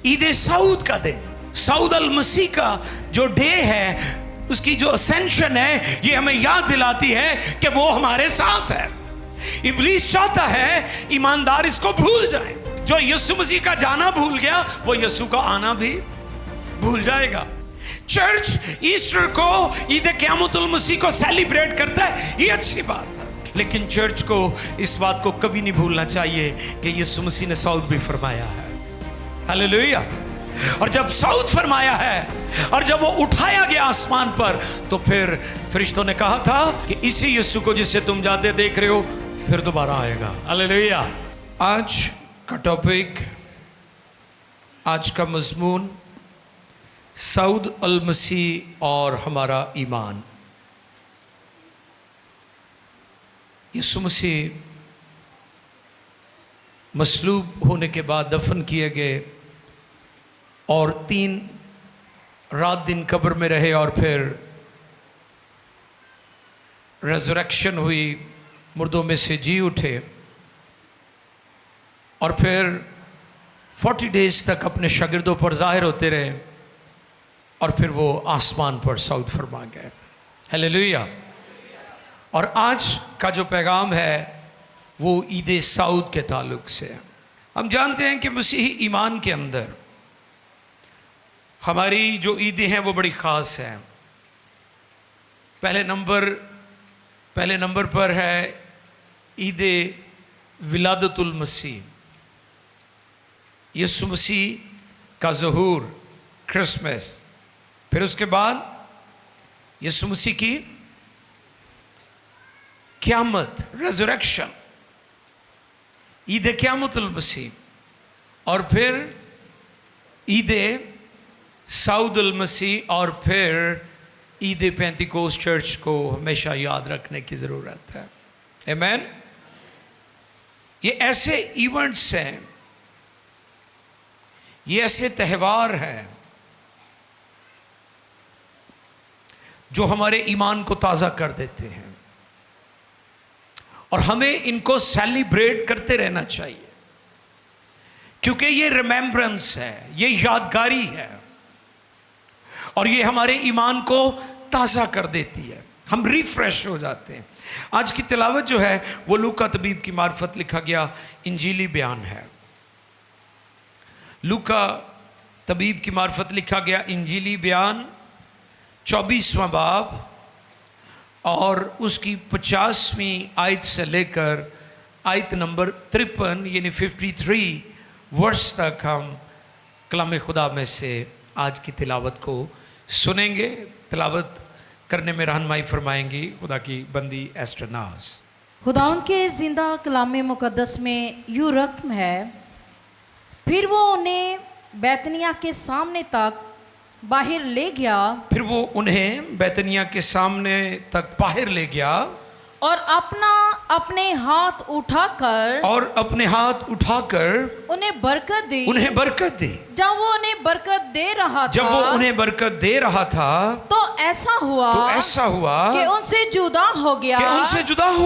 ईद सऊद का दिन, सऊद अल मसीह का जो डे है, उसकी जो असेंशन है, ये हमें याद दिलाती है कि वो हमारे साथ है। इब्लीस चाहता है ईमानदार इसको भूल जाए। जो यीशु मसीह का जाना भूल गया, वो यीशु का आना भी भूल जाएगा। चर्च ईस्टर को, ईद क़यामतुल मसीह को सेलिब्रेट करता है, ये अच्छी बात है, लेकिन चर्च को इस बात को कभी नहीं भूलना चाहिए कि यीशु मसीह ने सऊद भी फरमाया है। हालेलुया। और जब सऊद फरमाया है और जब वो उठाया गया आसमान पर, तो फिर फरिश्तों ने कहा था कि इसी यीशु को जिसे तुम जाते देख रहे हो फिर दोबारा आएगा। हालेलुया। आज का टॉपिक, आज का मजमून, सऊद अल मसीह और हमारा ईमान। यीशु मसीह मसलूब होने के बाद दफन किए गए और 3 रात दिन कब्र में रहे और फिर रेज़रेक्शन हुई, मुर्दों में से जी उठे और फिर 40 डेज तक अपने शागिर्दों पर जाहिर होते रहे और फिर वो आसमान पर सऊद फरमा गए। हालेलुया। और आज का जो पैगाम है वो ईद सऊद के ताल्लुक से है। हम जानते हैं कि मसीही ईमान के अंदर हमारी जो ईदें हैं वो बड़ी ख़ास हैं। पहले नंबर पर है ईद विलादतुल मसीह, यीशु मसीह का ज़हूर, क्रिसमस। फिर उसके बाद यीशु मसीह की क़यामत, रेज़रेक्शन, ईद क़यामतुल मसीह, और फिर ईद सऊद अल मसीह, और फिर ईद पेंतिकोस्त। चर्च को हमेशा याद रखने की ज़रूरत है। आमीन। ये ऐसे इवेंट्स हैं, ये ऐसे त्यौहार हैं जो हमारे ईमान को ताज़ा कर देते हैं और हमें इनको सेलिब्रेट करते रहना चाहिए, क्योंकि ये रिमेम्बरेंस है, ये यादगारी है और ये हमारे ईमान को ताज़ा कर देती है। हम रिफ्रेश हो जाते हैं। आज की तिलावत जो है वो लूका तबीब की मार्फत लिखा गया इंजीली बयान है। लूका तबीब की मार्फत लिखा गया इंजीली बयान 24वां बाब और उसकी 50वीं आयत से लेकर आयत नंबर 53 यानी 53 वर्ष तक हम कलाम खुदा में से आज की तिलावत को सुनेंगे। तिलावत करने में रहनुमाई फरमाएंगी खुदा की बंदी एस्टर नाज। खुदाउन के जिंदा कलाम मुकद्दस में यूँ रकम है, फिर वो उन्हें बैतनिया के सामने तक बाहर ले गया। फिर वो उन्हें बैतनिया के सामने तक बाहर ले गया और अपने हाथ उठाकर उन्हें बरकत दी। जब वो उन्हें बरकत दे रहा था तो ऐसा हुआ कि उनसे जुदा हो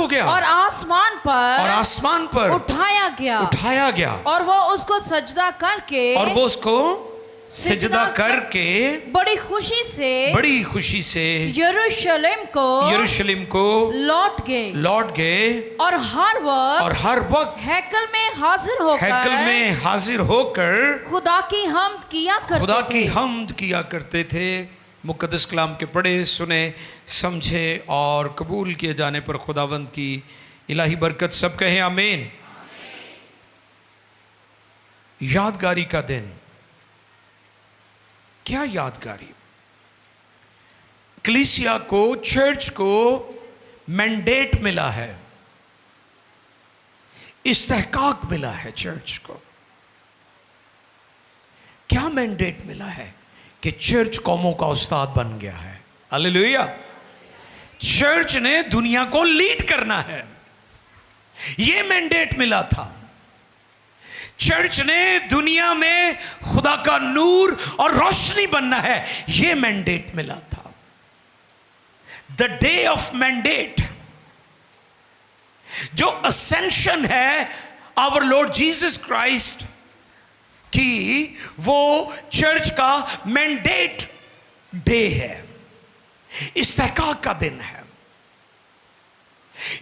गया और आसमान पर उठाया गया और वो उसको सजदा करके बड़ी खुशी से यरूशलेम को लौट गए और हर वक्त हैकल में हाजिर होकर खुदा की हम्द किया करते थे। मुकद्दस कलाम के पढ़े, सुने, समझे और कबूल किए जाने पर खुदावंद की इलाही बरकत सब कहें आमीन। यादगारी का दिन, क्या यादगारी। कलीसिया को, चर्च को मैंडेट मिला है, इस्तेहकाक मिला है। चर्च को क्या मैंडेट मिला है कि चर्च कौमों का उस्ताद बन गया है। हालेलुया। चर्च ने दुनिया को लीड करना है, यह मैंडेट मिला था। चर्च ने दुनिया में खुदा का नूर और रोशनी बनना है, यह मैंडेट मिला था। द डे ऑफ मैंडेट, जो असेंशन है आवर लॉर्ड जीसस क्राइस्ट की, वो चर्च का मैंडेट डे है, इस्तेहकाक का दिन है।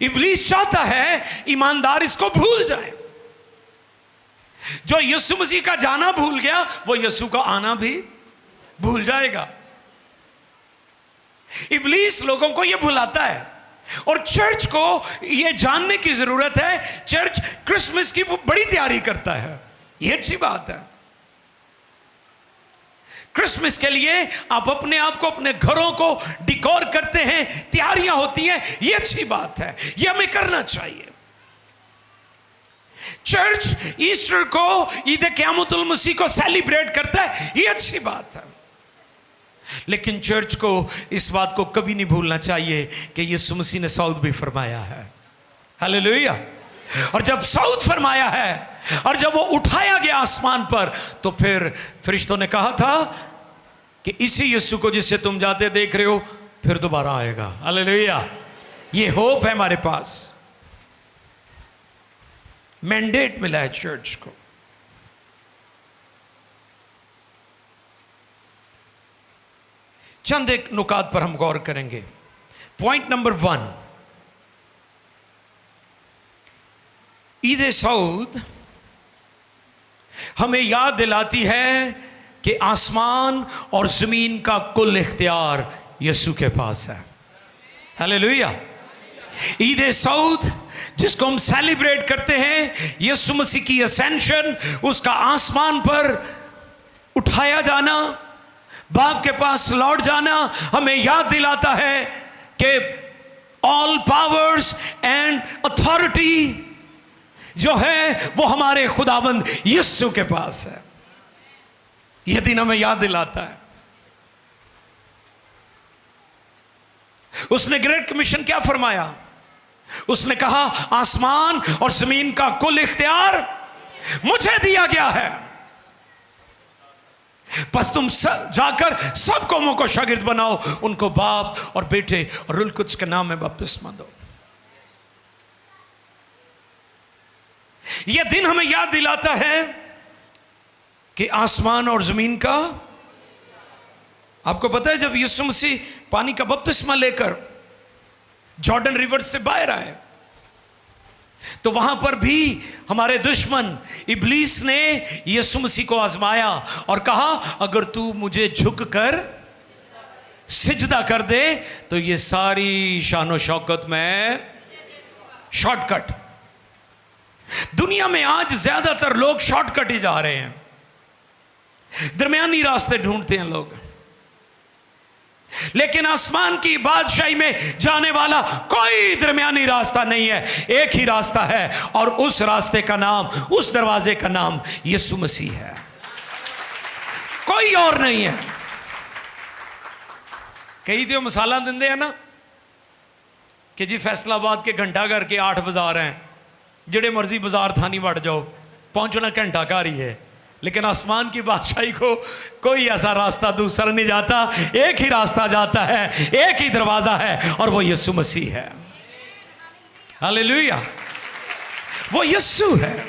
इब्लीस चाहता है ईमानदार इसको भूल जाए। जो यीशु मसीह का जाना भूल गया वो यीशु का आना भी भूल जाएगा। इब्लीस लोगों को यह भुलाता है और चर्च को यह जानने की जरूरत है। चर्च क्रिसमस की बड़ी तैयारी करता है, यह अच्छी बात है। क्रिसमस के लिए आप अपने आप को, अपने घरों को डिकोर करते हैं, तैयारियां होती हैं, यह अच्छी बात है, यह हमें करना चाहिए। चर्च ईस्टर को, ईद क़यामतुल मसीह को सेलिब्रेट करता है, यह अच्छी बात है। लेकिन चर्च को इस बात को कभी नहीं भूलना चाहिए कि यीशु मसीह ने सऊद भी फरमाया है। हालेलुया। और जब सऊद फरमाया है और जब वो उठाया गया आसमान पर, तो फिर फरिश्तों ने कहा था कि इसी यीशु को जिसे तुम जाते देख रहे हो फिर दोबारा आएगा। हालेलुया। ये होप है हमारे पास। मैंडेट मिला है चर्च को। चंद एक नुकात पर हम गौर करेंगे। पॉइंट नंबर 1, ईद सऊद हमें याद दिलाती है कि आसमान और जमीन का कुल इख्तियार यीशु के पास है। हालेलुया। ईद सऊद जिसको हम सेलिब्रेट करते हैं, यीशु मसीह की असेंशन, उसका आसमान पर उठाया जाना, बाप के पास लौट जाना, हमें याद दिलाता है कि ऑल पावर्स एंड अथॉरिटी जो है वो हमारे खुदावंद यीशु के पास है। यह दिन हमें याद दिलाता है। उसने ग्रेट कमीशन क्या फरमाया? उसने कहा आसमान और जमीन का कुल इख्तियार मुझे दिया गया है, बस तुम जाकर सब कौमों को शागिर्द बनाओ, उनको बाप और बेटे और रूह कुद्स के नाम में बपतिस्मा दो। यह दिन हमें याद दिलाता है कि आसमान और जमीन का, आपको पता है जब यीशु मसीह पानी का बपतिस्मा लेकर जॉर्डन रिवर से बाहर आए तो वहां पर भी हमारे दुश्मन इब्लीस ने यीशु मसीह को आजमाया और कहा अगर तू मुझे झुककर सिजदा कर दे तो ये सारी शानो शौकत में शॉर्टकट। दुनिया में आज ज्यादातर लोग शॉर्टकट ही जा रहे हैं, दरमियानी रास्ते ढूंढते हैं लोग, लेकिन आसमान की बादशाही में जाने वाला कोई दरमियानी रास्ता नहीं है, एक ही रास्ता है और उस रास्ते का नाम, उस दरवाजे का नाम यीशु मसीह है, कोई और नहीं है। कई तो मिसाला देंगे हैं ना कि जी फैसलाबाद के घंटाघर के 8 बाजार हैं, जेड़े मर्जी बाजार थानी वड़ जाओ, पहुंचना घंटा घर ही है, लेकिन आसमान की बादशाही को कोई ऐसा रास्ता दूसरा नहीं जाता, एक ही रास्ता जाता है, एक ही दरवाजा है और वो यीशु मसीह है। हालेलुया। वो यीशु है।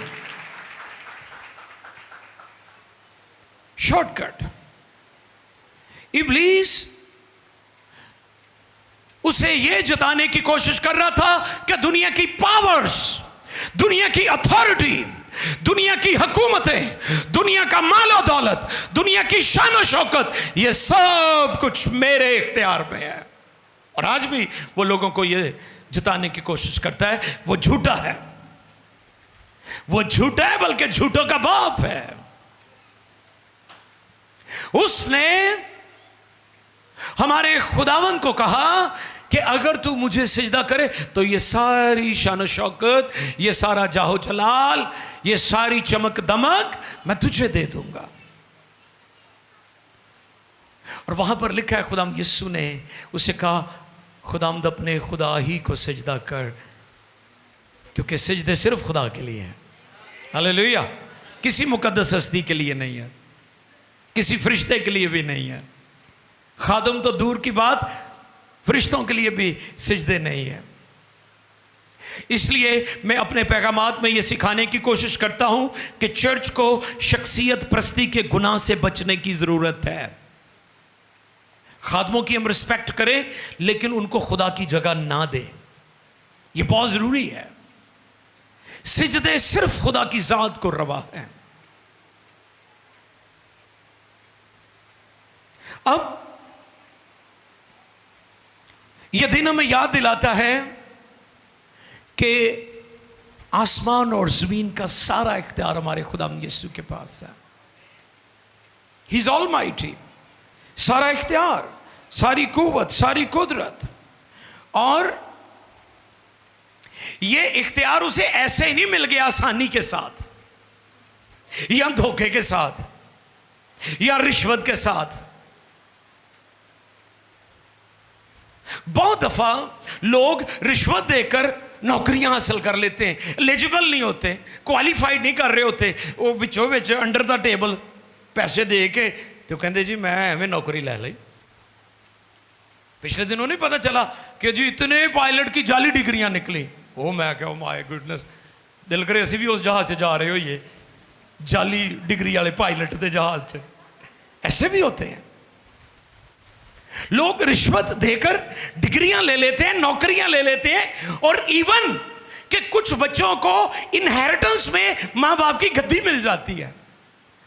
शॉर्टकट। इब्लीस उसे यह जताने की कोशिश कर रहा था कि दुनिया की पावर्स, दुनिया की अथॉरिटी, दुनिया की हुकूमतें, दुनिया का मालो दौलत, दुनिया की शान शौकत, ये सब कुछ मेरे इख्तियार में है। और आज भी वो लोगों को ये जताने की कोशिश करता है। वो झूठा है, वो झूठा है, बल्कि झूठों का बाप है। उसने हमारे खुदावन को कहा कि अगर तू मुझे सिजदा करे तो ये सारी शान शौकत, ये सारा जाहो जलाल, ये सारी चमक दमक मैं तुझे दे दूंगा। और वहां पर लिखा है खुदाम यीशु ने उसे कहा खुदामद अपने खुदा ही को सिजदा कर, क्योंकि सिजदे सिर्फ खुदा के लिए हैं। हालेलुया। किसी मुकद्दस हस्ती के लिए नहीं है, किसी फरिश्ते के लिए भी नहीं है, खादम तो दूर की बात, फरिश्तों के लिए भी सिजदे नहीं है। इसलिए मैं अपने पैगामात में ये सिखाने की कोशिश करता हूं कि चर्च को शख्सियत प्रस्ती के गुनाह से बचने की ज़रूरत है। खादमों की हम रिस्पेक्ट करें, लेकिन उनको खुदा की जगह ना दें, ये बहुत ज़रूरी है। सिजदे सिर्फ खुदा की ज़ात को रवा है। अब यह दिन हमें याद दिलाता है कि आसमान और ज़मीन का सारा इख्तियार हमारे खुदावंद यीशु के पास है। ही इज़ ऑलमाइटी, सारा इख्तियार, सारी कुव्वत, सारी कुदरत, और ये इख्तियार उसे ऐसे ही नहीं मिल गया आसानी के साथ, या धोखे के साथ, या रिश्वत के साथ। बहुत दफा लोग रिश्वत देकर नौकरियां हासिल कर लेते हैं, एलिजिबल नहीं होते, क्वालिफाइड नहीं कर रहे होते, वो विचों विच अंडर द टेबल पैसे दे के तो कहते जी मैं एवं नौकरी ले ली। पिछले दिनों नहीं पता चला कि जी इतने पायलट की जाली डिग्रियां निकली। ओ मैं क्या, माय गुडनेस, दिल करे असी भी उस जहाज से जा रहे होइए, जाली डिग्री वाले पायलट के जहाज से। ऐसे भी होते हैं, लोग रिश्वत देकर डिग्रियां ले लेते हैं, नौकरियां ले लेते हैं, और इवन कि कुछ बच्चों को इनहेरिटेंस में मां बाप की गद्दी मिल जाती है।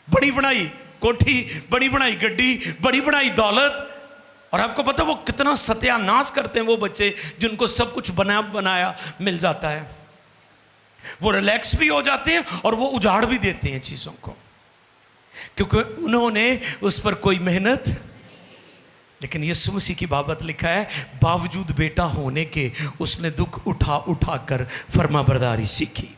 बड़ी बनाई कोठी, बड़ी बनाई गड्डी, बड़ी बनाई दौलत, और आपको पता वो कितना सत्यानाश करते हैं वो बच्चे जिनको सब कुछ बना बनाया मिल जाता है। वो रिलैक्स भी हो जाते हैं और वो उजाड़ भी देते हैं चीज़ों को, क्योंकि उन्होंने उस पर कोई मेहनत। लेकिन यीशु मसीह की बाबत लिखा है, बावजूद बेटा होने के उसने दुख उठा उठा कर फरमाबरदारी सीखी।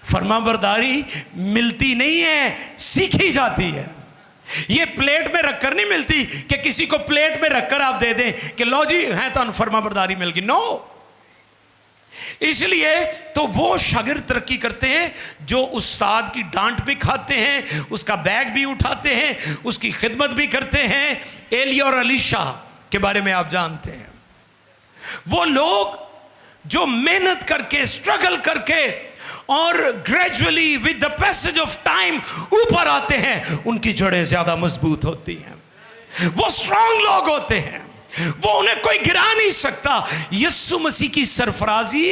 फरमाबरदारी मिलती नहीं है, सीखी जाती है। ये प्लेट में रखकर नहीं मिलती कि किसी को प्लेट में रखकर आप दे दें कि लो जी है तो फरमाबरदारी मिल गई। नो, इसलिए तो वो शागिर्द तरक्की करते हैं जो उस्ताद की डांट भी खाते हैं, उसका बैग भी उठाते हैं, उसकी खिदमत भी करते हैं। एली और अलीशा के बारे में आप जानते हैं, वो लोग जो मेहनत करके, स्ट्रगल करके और gradually with the passage of time ऊपर आते हैं, उनकी जड़ें ज्यादा मजबूत होती हैं, वो स्ट्रांग लोग होते हैं, वो उन्हें कोई गिरा नहीं सकता। यीशु मसीह की सरफराजी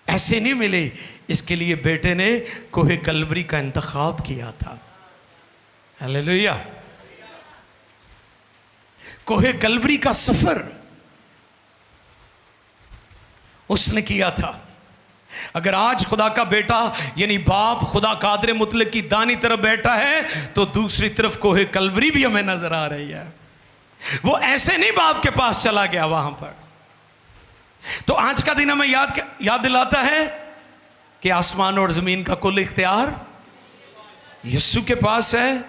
ऐसे नहीं मिले, इसके लिए बेटे ने कोहे कलवरी का इंतखाब किया था। हालेलुया। कोहे कलवरी का सफर उसने किया था। अगर आज खुदा का बेटा यानी बाप खुदा कादर मुतलक की दानी तरफ बैठा है, तो दूसरी तरफ कोहे कलवरी भी हमें नजर आ रही है। वो ऐसे नहीं बाप के पास चला गया वहां पर। तो आज का दिन हमें याद दिलाता है कि आसमान और जमीन का कुल इख्तियार यीशु के पास है,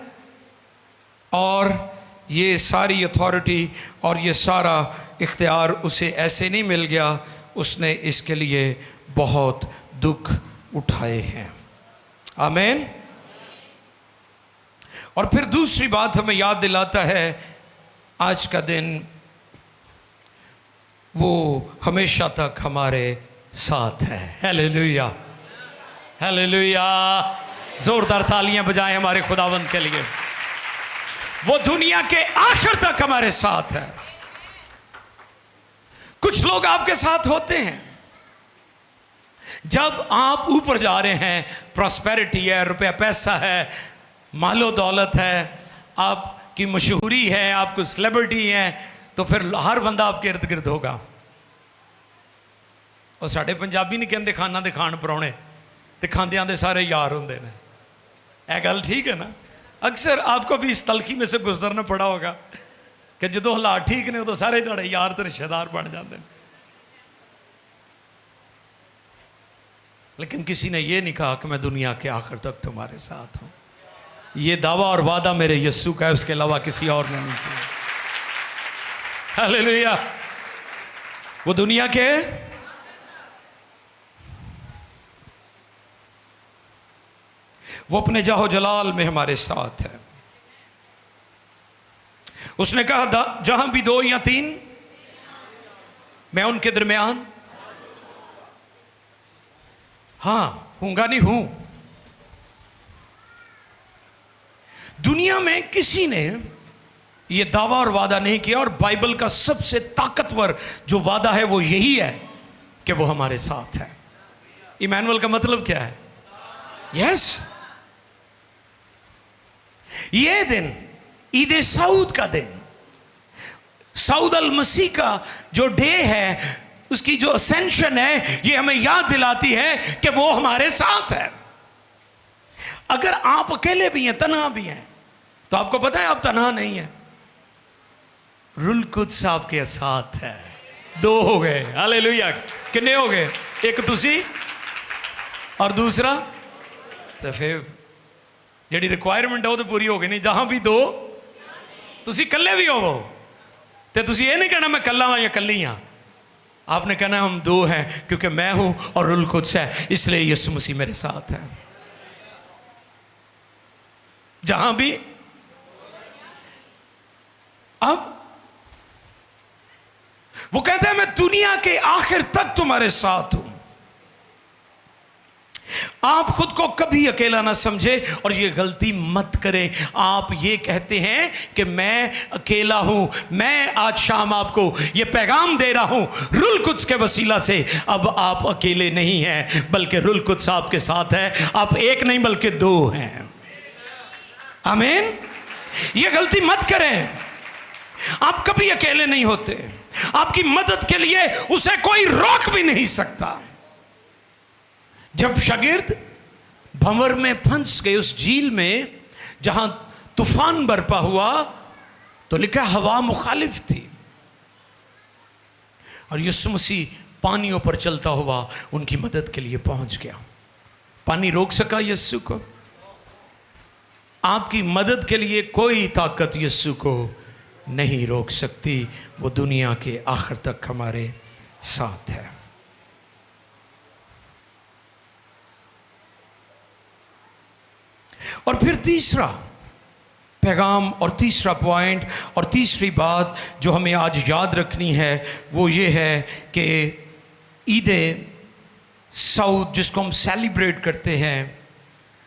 और ये सारी अथॉरिटी और ये सारा इख्तियार उसे ऐसे नहीं मिल गया, उसने इसके लिए बहुत दुख उठाए हैं। आमीन। और फिर दूसरी बात हमें याद दिलाता है, आज का दिन वो हमेशा तक हमारे साथ है। Hallelujah, hallelujah. जोरदार तालियां बजाएं हमारे खुदावंद के लिए। वो दुनिया के आखिर तक हमारे साथ है। कुछ लोग आपके साथ होते हैं जब आप ऊपर जा रहे हैं, प्रॉस्पेरिटी है, रुपया पैसा है, मालो दौलत है, आपकी मशहूरी है, आपको सेलिब्रिटी है, तो फिर हर बंदा आपके इर्द गिर्द होगा। और साढ़े पंजाबी नहीं कहते खाना दिखाण परौने, तो खांदे आंदे सारे यार होंगे ने। यह गल ठीक है ना। अक्सर आपको भी इस तलखी में से गुजरना पड़ा होगा कि जो हालात ठीक ने उदों सारे तुहाडे यार तो रिश्तेदार बन जाते हैं। लेकिन किसी ने यह नहीं कहा कि मैं दुनिया के आखिर तक तुम्हारे साथ हूं। ये दावा और वादा मेरे यीशु का है, उसके अलावा किसी और ने नहीं किया। हालेलुया। वो दुनिया के वो अपने जाहो जलाल में हमारे साथ है। उसने कहा जहां भी दो या तीन मैं उनके दरमियान हाँ, हूंगा नहीं, हूं। दुनिया में किसी ने यह दावा और वादा नहीं किया, और बाइबल का सबसे ताकतवर जो वादा है वो यही है कि वो हमारे साथ है। इमैनुअल का मतलब क्या है? यस। ये दिन ईद सऊद का दिन, सऊद अल मसीह का जो डे है, उसकी जो असेंशन है, ये हमें याद दिलाती है कि वो हमारे साथ है। अगर आप अकेले भी हैं, तन्हा भी हैं, तो आपको पता है आप तन्हा नहीं हैं। रूल कुद्स आपके साथ है। दो हो गए, हालेलुया। कितने हो गए? एक तुसी और दूसरा, तो फिर ਜਿਹੜੀ रिक्वायरमेंट है वो तो पूरी हो गई नहीं। जहां भी दो, तुसी कल्ले भी हो, तो तुसी ये नहीं कहना मैं कल्ला हूं या कल्ली हां। आपने कहना हम दो हैं, क्योंकि मैं हूं और रूल कुद्स है, इसलिए यीशु मसीह मेरे साथ है। जहां भी। अब वो कहते हैं मैं दुनिया के आखिर तक तुम्हारे साथ हूं। आप खुद को कभी अकेला ना समझे और ये गलती मत करें। आप ये कहते हैं कि मैं अकेला हूं। मैं आज शाम आपको ये पैगाम दे रहा हूं रूल कुद्स के वसीला से, अब आप अकेले नहीं हैं, बल्कि रूल कुद्स आपके साथ है। आप एक नहीं बल्कि दो हैं। आमीन। ये गलती मत करें। आप कभी अकेले नहीं होते। आपकी मदद के लिए उसे कोई रोक भी नहीं सकता। जब शागिर्द भंवर में फंस गए उस झील में जहां तूफान बरपा हुआ, तो लिखा हवा मुखालिफ थी और यीशु मसीह पानियों पर चलता हुआ उनकी मदद के लिए पहुंच गया। पानी रोक सका यीशु को? आपकी मदद के लिए कोई ताकत यीशु को नहीं रोक सकती। वो दुनिया के आखिर तक हमारे साथ है। और फिर तीसरा पैगाम और तीसरा पॉइंट और तीसरी बात जो हमें आज याद रखनी है वो ये है कि ईद सऊद, जिसको हम सेलिब्रेट करते हैं,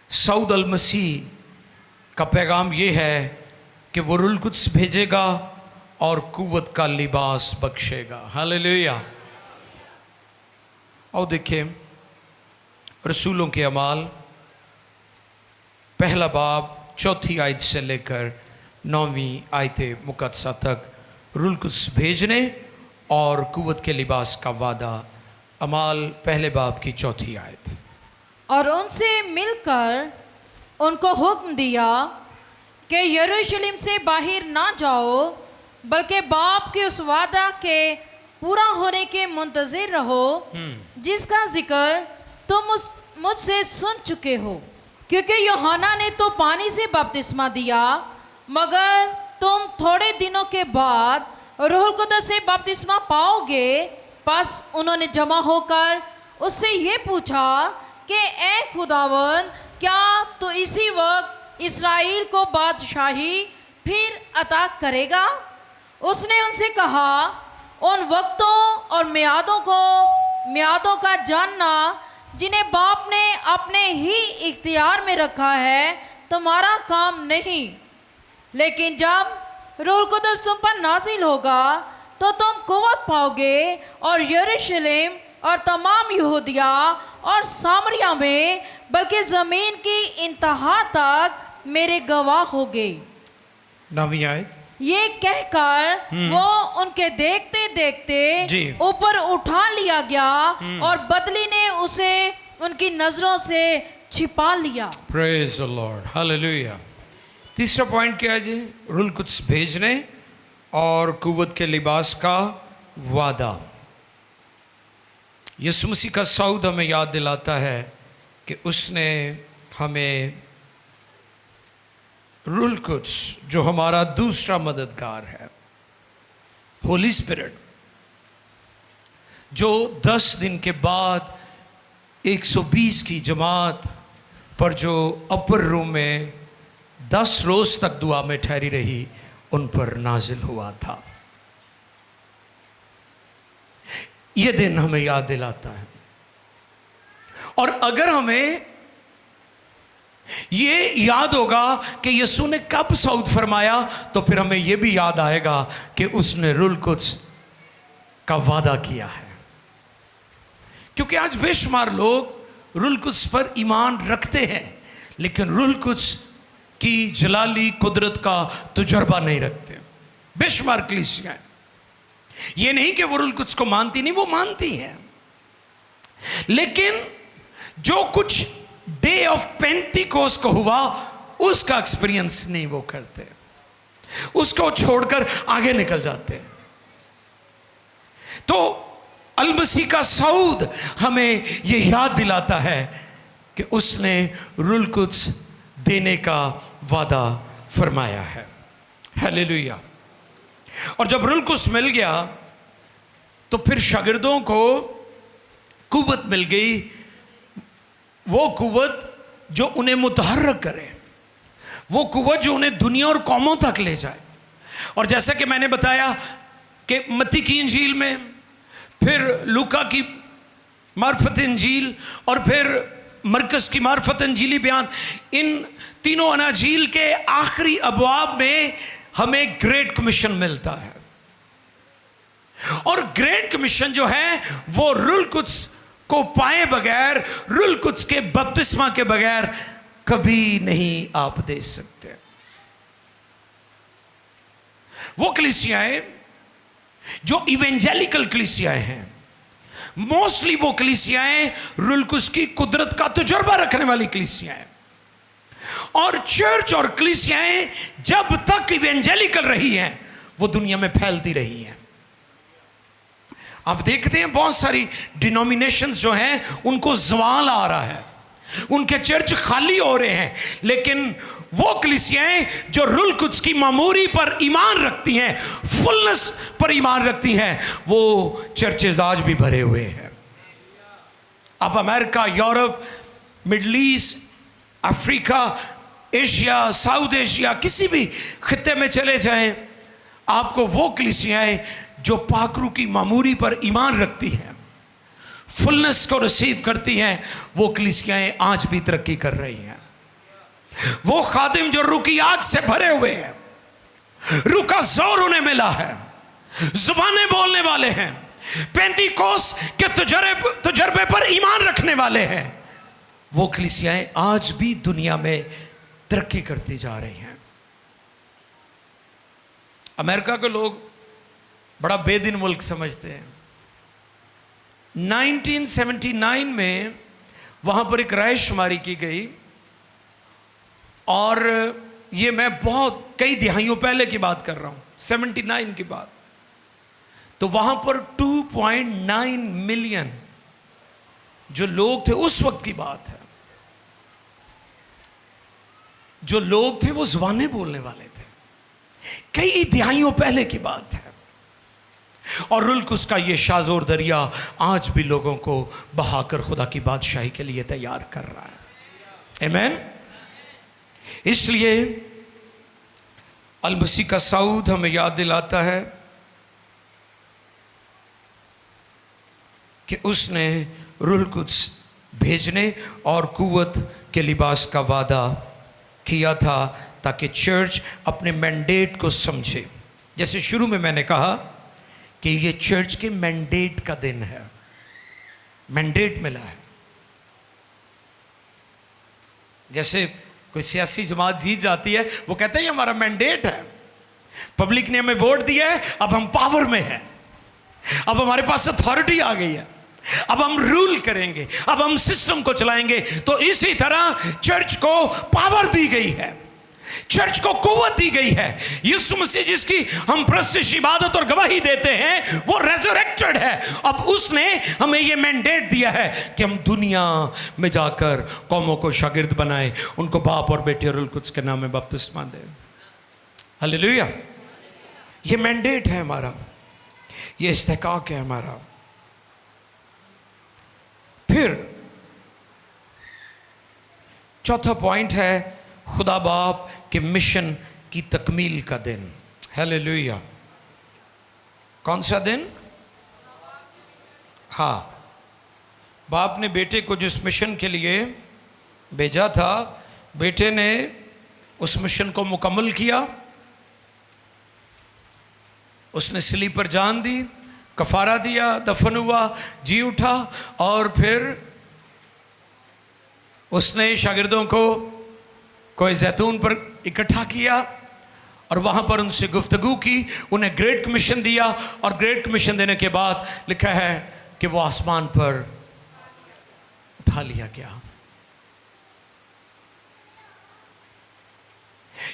सऊद अल मसीह का पैगाम ये है कि वो रूल कुद्स भेजेगा और कुव्वत का लिबास बख्शेगा। हालेलुया। और देखिए रसूलों के अमाल पहला बाब 4 आयत से लेकर 9वीं आयत मुकद्दसा तक रूल कुद्स भेजने और कुव्वत के लिबास का वादा। अमाल पहले बाब की 4 आयत। और उनसे मिलकर उनको हुक्म दिया कि यरूशलेम से बाहर ना जाओ, बल्कि बाप के उस वादा के पूरा होने के मुंतज़िर रहो जिसका जिक्र तुम मुझसे सुन चुके हो। क्योंकि यूहन्ना ने तो पानी से बपतिस्मा दिया, मगर तुम थोड़े दिनों के बाद रूह कुद्स से बपतिस्मा पाओगे। बस उन्होंने जमा होकर उससे ये पूछा कि ए खुदावन, क्या तो इसी वक्त इस्राएल को बादशाही फिर अता करेगा? उसने उनसे कहा, उन वक्तों और मियादों का जानना जिन्हें बाप ने अपने ही इख्तियार में रखा है तुम्हारा काम नहीं। लेकिन जब रूह कुद्स तुम पर नाज़िल होगा तो तुम कुव्वत पाओगे और यरूशलेम और तमाम यहूदिया और सामरिया में, बल्कि ज़मीन की इंतहा तक मेरे गवाह होगे। 9वीं आयत। ये कहकर वो उनके देखते देखते ऊपर उठा लिया गया और बदली ने उसे उनकी नजरों से छिपा लिया। Praise the Lord, hallelujah. तीसरा पॉइंट क्या है जी? रूल कुद्स भेजने और कुव्वत के लिबास का वादा। यीशु मसीह का सऊद हमें याद दिलाता है कि उसने हमें रूल कुद्स, जो हमारा दूसरा मददगार है, होली स्पिरिट, जो 10 दिन के बाद 120 की जमात पर जो अपर रूम में 10 रोज तक दुआ में ठहरी रही, उन पर नाजिल हुआ था। यह दिन हमें याद दिलाता है। और अगर हमें ये याद होगा कि यीशु ने कब सऊद फरमाया, तो फिर हमें यह भी याद आएगा कि उसने रुल कुद्स का वादा किया है। क्योंकि आज बेशुमार लोग रुल कुद्स पर ईमान रखते हैं, लेकिन रुल कुद्स की जलाली कुदरत का तजुर्बा नहीं रखते। बेशुमार कलीसियाएं, ये नहीं कि वो रुल कुद्स को मानती नहीं, वो मानती हैं, लेकिन जो कुछ डे ऑफ पेंटिकोस्ट को हुआ उसका एक्सपीरियंस नहीं वो करते, उसको छोड़कर आगे निकल जाते। तो अल-मसीह का सऊद हमें यह याद दिलाता है कि उसने रुल कुद्स देने का वादा फरमाया है। हालेलुया। और जब रुल कुद्स मिल गया तो फिर शागिर्दों को कुव्वत मिल गई, वो कुव्वत जो उन्हें मुतहर्रक करे, वो कुव्वत जो उन्हें दुनिया और कौमों तक ले जाए। और जैसा कि मैंने बताया कि मत्ती की इंजील में, फिर लूका की मार्फत इंजील और फिर मरकस की मार्फत इंजीली बयान, इन तीनों अनाजील के आखिरी अबवाब में हमें ग्रेट कमीशन मिलता है। और ग्रेट कमीशन जो है वो रुल कुद्स को पाए बगैर, रुल कुद्स के बपतिस्मा के बगैर कभी नहीं आप दे सकते। वो कलीसियाएं जो इवेंजेलिकल कलीसियाएं हैं, मोस्टली वो कलीसियाएं रुल कुद्स की कुदरत का तजुर्बा रखने वाली कलीसियाएं। और चर्च और कलीसियाएं जब तक इवेंजेलिकल रही हैं वो दुनिया में फैलती रही हैं। आप देखते हैं बहुत सारी डिनोमिनेशंस जो हैं उनको ज़वाल आ रहा है, उनके चर्च खाली हो रहे हैं, लेकिन वो कलीसियाएं जो रुल कुद्स की मामूरी पर ईमान रखती हैं, फुलनेस पर ईमान रखती हैं, वो चर्चेज आज भी भरे हुए हैं। आप America, Europe, middle east, Africa, Asia, south Asia, किसी भी खित्ते में चले जाएं, आपको वो कलीसियाएं जो पाकरू की मामूरी पर ईमान रखती हैं, फुलनेस को रिसीव करती हैं, वो कलीसियाएं आज भी तरक्की कर रही हैं। वो खादिम जो रूह की आग से भरे हुए हैं, रूह का जोर उन्हें मिला है, जुबानें बोलने वाले हैं, पेंतीकोस्त के तजर्बे पर ईमान रखने वाले हैं, वो कलीसियाएं आज भी दुनिया में तरक्की करती जा रही हैं। अमेरिका के लोग बड़ा बेदीन मुल्क समझते हैं। 1979 में वहाँ पर एक राय शुमारी की गई, और ये मैं बहुत कई दिहाइयों पहले की बात कर रहा हूँ, 79 की बात। तो वहाँ पर 2.9 मिलियन जो लोग थे, उस वक्त की बात है, जो लोग थे वो ज़ुबानें बोलने वाले थे। कई दिहाइयों पहले की बात है। और रुल कुद्स का ये शाजोर दरिया आज भी लोगों को बहाकर खुदा की बादशाही के लिए तैयार कर रहा है। आमीन। इसलिए अल-मसीह का सऊद हमें याद दिलाता है कि उसने रुल कुद्स भेजने और कुव्वत के लिबास का वादा किया था, ताकि चर्च अपने मैंडेट को समझे। जैसे शुरू में मैंने कहा कि ये चर्च के मैंडेट का दिन है, मैंडेट मिला है। जैसे कोई सियासी जमात जीत जाती है, वो कहते हैं ये हमारा मैंडेट है, पब्लिक ने हमें वोट दिया है, अब हम पावर में हैं, अब हमारे पास अथॉरिटी आ गई है, अब हम रूल करेंगे, अब हम सिस्टम को चलाएंगे। तो इसी तरह चर्च को पावर दी गई है, चर्च को कुव्वत दी गई है। यीशु मसीह जिसकी हम प्रस्तिश इबादत और गवाही देते हैं, वो रेजरेक्टेड है। अब उसने हमें ये मैंडेट दिया है कि हम दुनिया में जाकर कौमों को शागिर्द बनाए, उनको बाप और बेटे और रुल कुद्स के नाम में बपतिस्मा दें। हालेलुया। ये मैंडेट है हमारा, ये इस्तेकाक है हमारा। फिर चौथा पॉइंट है खुदा बाप के मिशन की तकमील का दिन। हालेलुया। कौन सा दिन? हाँ, बाप ने बेटे को जिस मिशन के लिए भेजा था, बेटे ने उस मिशन को मुकम्मल किया। उसने सिली पर जान दी, कफारा दिया, दफन हुआ, जी उठा और फिर उसने शागिर्दों को कोई जैतून पर इकट्ठा किया और वहाँ पर उनसे गुफ्तगू की, उन्हें ग्रेट कमीशन दिया और ग्रेट कमीशन देने के बाद लिखा है कि वो आसमान पर उठा लिया गया।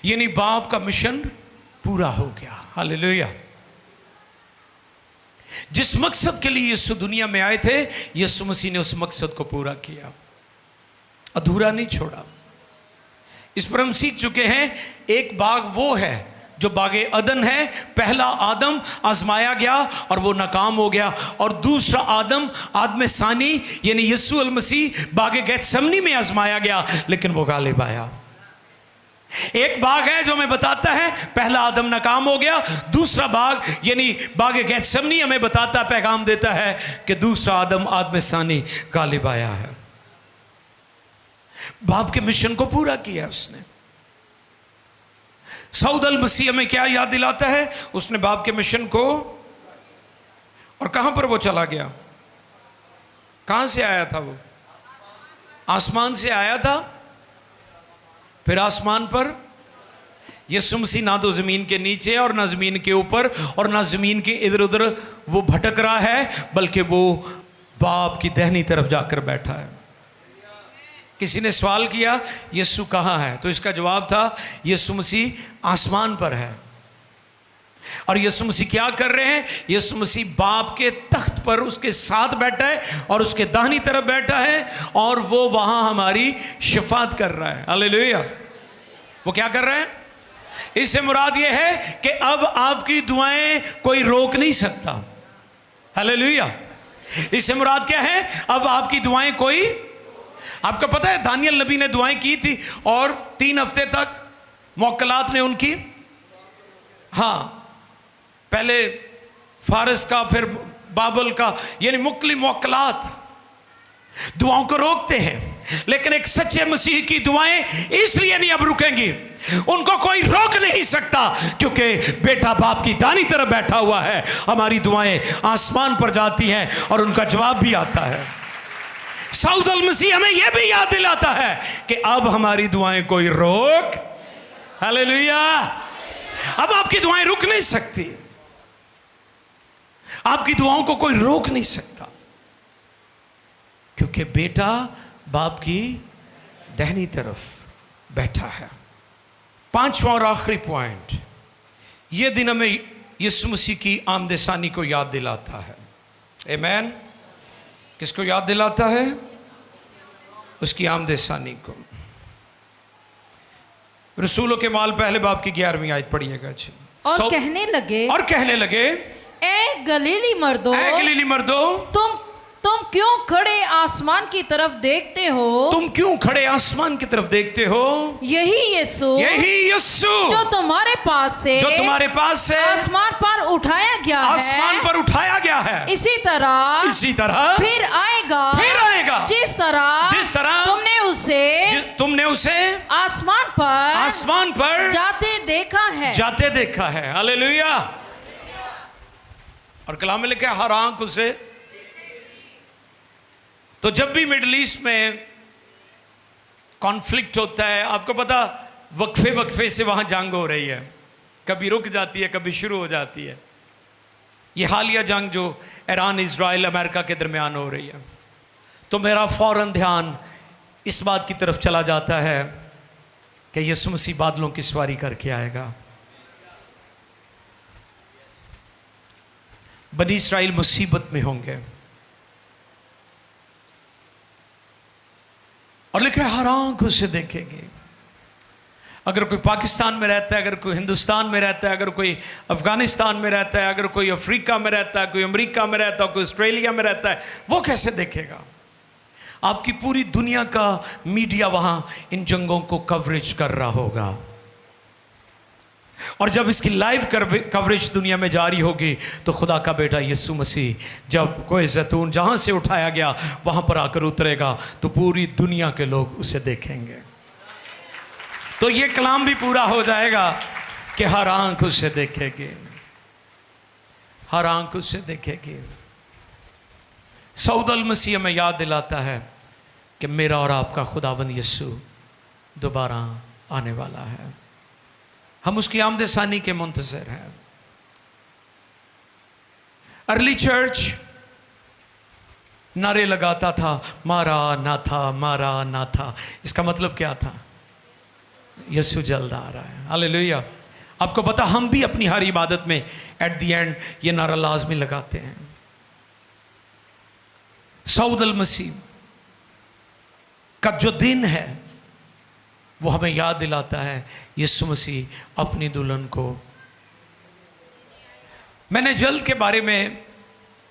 यानी बाप का मिशन पूरा हो गया। हालेलुया। जिस मकसद के लिए यीशु दुनिया में आए थे, यीशु मसीह ने उस मकसद को पूरा किया, अधूरा नहीं छोड़ा। इस पर हम सीख चुके हैं, एक बाग वो है जो बागे अदन है। पहला आदम आजमाया गया और वो नाकाम हो गया, और दूसरा आदम आदम सानी यानी यीशु अल मसीह बागे गेत्सेमनी में आजमाया गया, लेकिन वो गालिब आया। एक बाग है जो हमें बताता है पहला आदम नाकाम हो गया, दूसरा बाग यानी बागे गेत्सेमनी हमें बताता, पैगाम देता है कि दूसरा आदम आदम सानी गालिब आया है। बाप के मिशन को पूरा किया उसने। सऊद अल मसीह हमें क्या याद दिलाता है? उसने बाप के मिशन को, और कहां पर वो चला गया? कहां से आया था वो? आसमान से आया था, फिर आसमान पर। यीशु मसीह ना तो जमीन के नीचे और ना जमीन के ऊपर और ना जमीन के इधर उधर वो भटक रहा है, बल्कि वो बाप की दाहिनी तरफ जाकर बैठा है। किसी ने सवाल किया यीशु कहाँ है? तो इसका जवाब था यीशु मसीह आसमान पर है। और यीशु मसीह क्या कर रहे हैं? यीशु मसीह बाप के तख्त पर उसके साथ बैठा है और उसके दाहिनी तरफ बैठा है, और वो वहां हमारी शफात कर रहा है। हालेलुया। वो क्या कर रहा है? इससे मुराद ये है कि अब आपकी दुआएं कोई रोक नहीं सकता। हालेलुया। इससे मुराद क्या है? अब आपकी दुआएं कोई, आपको पता है दानियल नबी ने दुआएं की थी और 3 हफ्ते तक मौक्कलात ने उनकी, हाँ, पहले फारस का फिर बाबल का, यानी मुख्तलिफ मौक्कलात दुआओं को रोकते हैं, लेकिन एक सच्चे मसीह की दुआएं इसलिए नहीं अब रुकेंगी, उनको कोई रोक नहीं सकता, क्योंकि बेटा बाप की दाहिनी तरफ बैठा हुआ है। हमारी दुआएं आसमान पर जाती हैं और उनका जवाब भी आता है। सऊद अल मसीह हमें यह भी याद दिलाता है कि अब हमारी दुआएं कोई रोक, हालेलुया, अब आपकी दुआएं रुक नहीं सकती, आपकी दुआओं को कोई रोक नहीं सकता, क्योंकि बेटा बाप की दाहिनी तरफ बैठा है। 5वां और आखिरी पॉइंट, यह दिन हमें यीशु मसीह की आमदसानी को याद दिलाता है। आमीन। किसको याद दिलाता है? उसकी आमदसानी को। रसूलों के माल पहले बाब की 11वीं आयत पढ़िएगा। और कहने लगे, ए गलीली मर्दों, तुम क्यों खड़े आसमान की तरफ देखते हो? तुम क्यों खड़े आसमान की तरफ देखते हो? यही यीशु जो तुम्हारे पास से आसमान पर उठाया गया है, इसी तरह फिर आएगा, जिस तरह तुमने उसे आसमान पर जाते देखा है। हालेलुया। और कलाम में लिखा है हर आंख उसे। तो जब भी मिडिल ईस्ट में कॉन्फ्लिक्ट होता है, आपको पता वक्फे से वहां जंग हो रही है, कभी रुक जाती है, कभी शुरू हो जाती है। ये हालिया जंग जो ईरान, इजराइल, अमेरिका के दरमियान हो रही है, तो मेरा फौरन ध्यान इस बात की तरफ चला जाता है कि यीशु मसीह बादलों की सवारी करके आएगा। बनी इस्राइल मुसीबत में होंगे, और लिखा है हर आंख उसे देखेंगे। अगर कोई पाकिस्तान में रहता है, अगर कोई हिंदुस्तान में रहता है, अगर कोई अफगानिस्तान में रहता है, अगर कोई अफ्रीका में रहता है, कोई अमेरिका में रहता है, कोई ऑस्ट्रेलिया में रहता है, वो कैसे देखेगा? आपकी पूरी दुनिया का मीडिया वहां इन जंगों को कवरेज कर रहा होगा। और जब इसकी लाइव कवरेज दुनिया में जारी होगी तो खुदा का बेटा यीशु मसीह जब कोई जैतून जहाँ से उठाया गया वहाँ पर आकर उतरेगा तो पूरी दुनिया के लोग उसे देखेंगे। तो ये कलाम भी पूरा हो जाएगा कि हर आंख उसे देखेगी, हर आंख उसे देखेगी। सऊदल मसीह में याद दिलाता है कि मेरा और आपका खुदाबंद यीशु दोबारा आने वाला है। हम उसकी आमद सानी के मुंतज़िर हैं। अर्ली चर्च नारे लगाता था, मारा ना था, मारा ना था। इसका मतलब क्या था? यीशु जल्द आ रहा है। हालेलुया। आपको पता, हम भी अपनी हर इबादत में एट द एंड ये नारा लाजमी लगाते हैं। सऊदल मसीह का जो दिन है वो हमें याद दिलाता है यीशु मसीह अपनी दुल्हन को। मैंने जल्द के बारे में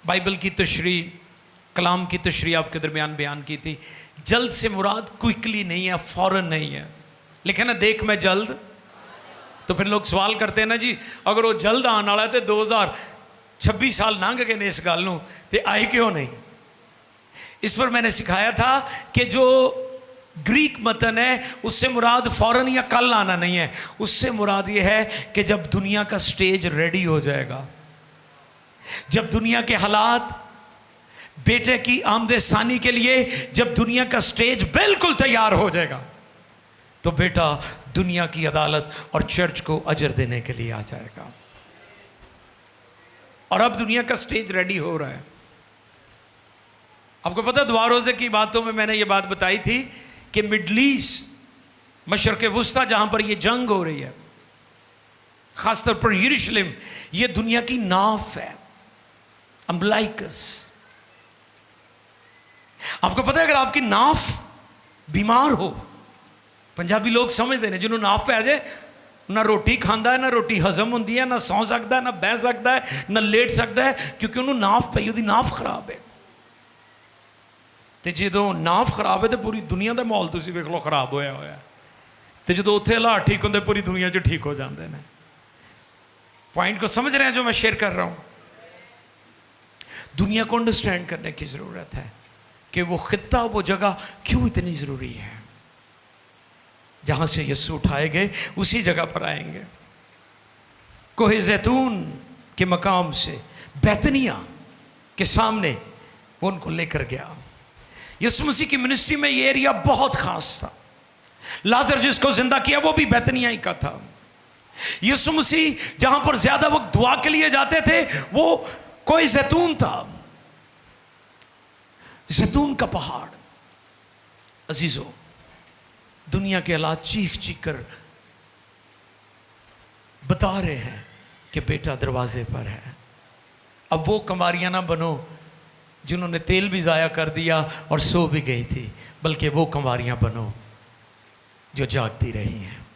बाइबल की तशरीह, कलाम की तशरीह आपके दरमियान बयान की थी। जल्द से मुराद क्विकली नहीं है, फौरन नहीं है। लिखे ना, देख मैं जल्द। तो फिर लोग सवाल करते हैं ना जी, अगर वो जल्द आने वाला है तो 2026 साल लंघ गए ने इस गल नूं ते आई क्यों नहीं? इस पर मैंने सिखाया था कि जो ग्रीक मतन है उससे मुराद फौरन या कल आना नहीं है। उससे मुराद ये है कि जब दुनिया का स्टेज रेडी हो जाएगा, जब दुनिया के हालात बेटे की आमद सानी के लिए, जब दुनिया का स्टेज बिल्कुल तैयार हो जाएगा तो बेटा दुनिया की अदालत और चर्च को अजर देने के लिए आ जाएगा। और अब दुनिया का स्टेज रेडी हो रहा है। आपको पता, दुआ रोज़े की बातों में मैंने ये बात बताई थी कि मिडल ईस्ट, मशरक़ वुस्ता, जहां पर ये जंग हो रही है, खासतौर पर यरूशलेम, ये दुनिया की नाफ है, अम्बलाइकस। आपको पता है, अगर आपकी नाफ बीमार हो, पंजाबी लोग समझते हैं, जिन्होंने नाफ पै जाए ना रोटी खांदा है, ना रोटी हजम होंदी है, ना सौ सकता है, ना बह सकता है, ना लेट सकता है, क्योंकि उन्होंने नाफ पई, उसकी नाफ खराब है। तो जो नाफ खराब है तो पूरी दुनिया का माहौल तुम वेख लो खराब होया होया। तो जो उत्थे हालात ठीक होंगे पूरी दुनिया च ठीक हो जाते हैं। पॉइंट को समझ रहे हैं जो मैं शेयर कर रहा हूँ? दुनिया को अंडरस्टैंड करने की ज़रूरत है कि वो खित्ता, वो जगह क्यों इतनी ज़रूरी है। जहाँ से यीशु उठाए गए उसी जगह पर आएंगे। कोहे जैतून के मकाम से बैतनिया के सामने वो उनको लेकर गया। यीशु मसीह की मिनिस्ट्री में ये एरिया बहुत खास था। लाजर जिसको जिंदा किया वो भी बैतनिया ही का था। यीशु मसीह जहां पर ज्यादा वक्त दुआ के लिए जाते थे वो कोई जैतून था, जैतून का पहाड़। अजीजों, दुनिया के हालात चीख चीख कर बता रहे हैं कि बेटा दरवाजे पर है। अब वो कमारियां ना बनो जिन्होंने तेल भी ज़ाया कर दिया और सो भी गई थी, बल्कि वो कंवारियां बनो जो जागती रही हैं।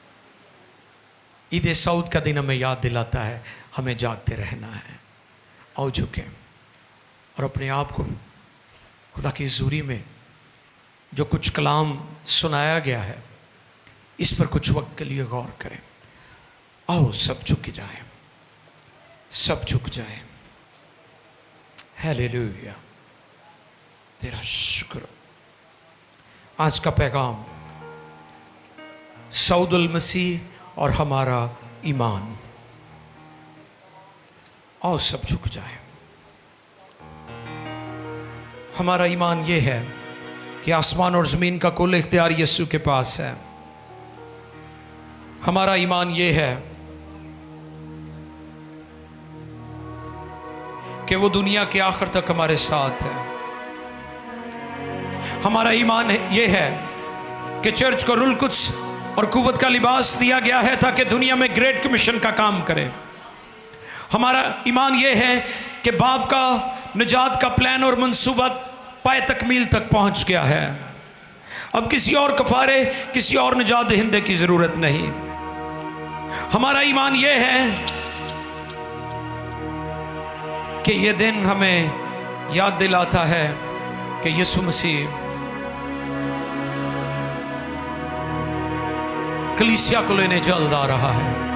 ईद सऊद का दिन हमें याद दिलाता है हमें जागते रहना है। आओ झुकें और अपने आप को खुदा की हुज़ूरी में जो कुछ कलाम सुनाया गया है इस पर कुछ वक्त के लिए गौर करें। आओ सब झुक जाएं, सब झुक जाएं। हालेलुया, तेरा शुक्र। आज का पैगाम सऊदुल मसीह और हमारा ईमान। आओ सब झुक जाए। हमारा ईमान यह है कि आसमान और ज़मीन का कुल इख्तियार यीशु के पास है। हमारा ईमान यह है कि वो दुनिया के आखिर तक हमारे साथ है। हमारा ईमान यह है कि चर्च को रूल कुछ और कुव्वत का लिबास दिया गया है ताकि दुनिया में ग्रेट कमीशन का काम करे। हमारा ईमान यह है कि बाप का निजात का प्लान और मंसूबा पाए तकमील तक पहुंच गया है। अब किसी और कफारे, किसी और निजात दहिंदे की ज़रूरत नहीं। हमारा ईमान यह है कि यह दिन हमें याद दिलाता है कि यीशु मसीह कलीसिया को लेने जल्द आ रहा है।